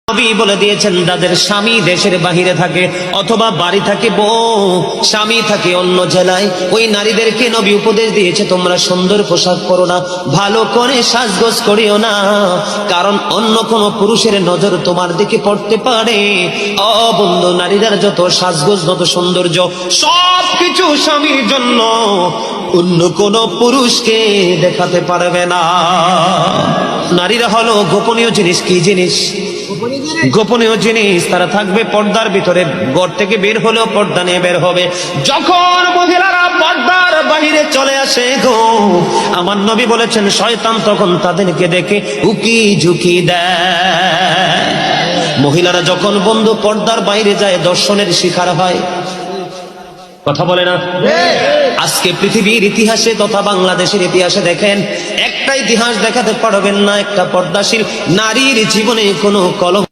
নবী বলে দিয়েছেন যাদের স্বামী দেশের বাহিরে থাকে অথবা বাড়ি থাকে বউ, স্বামী থাকে অন্য জেলায়, ওই নারীদেরকে নবী উপদেশ দিয়েছে তোমরা সুন্দর পোশাক পরো না, ভালো করে সাজগোজ করিও না, কারণ অন্য কোন পুরুষের নজর তোমার দিকে পড়তে পারে। বন্ধু, নারীদের যত সাজগোজ যত সৌন্দর্য সবকিছু স্বামীর জন্য, অন্য কোন পুরুষকে দেখাতে পারবে না। নারীরা হলো গোপনীয় জিনিস। কি জিনিস? গোপনীয় জিনিস। তারা থাকবে পর্দার ভিতরে, ঘর থেকে বের হলেও পর্দা নিয়ে বের হবে। যখন মহিলারা পর্দার বাহিরে চলে আসে গো, আমার নবী বলেছেন শয়তান তখন তাদেরকে দেখে উকি ঝুঁকি দেয়। মহিলারা যখন বন্ধু পর্দার বাইরে যায় দর্শনের শিকার হয়। কথা বলে না? আজকে পৃথিবীর ইতিহাসে তথা বাংলাদেশের ইতিহাসে দেখেন, একটা ইতিহাস দেখাতে পারবেন না একটা পর্দাশীল নারীর জীবনে কোনো কলঙ্ক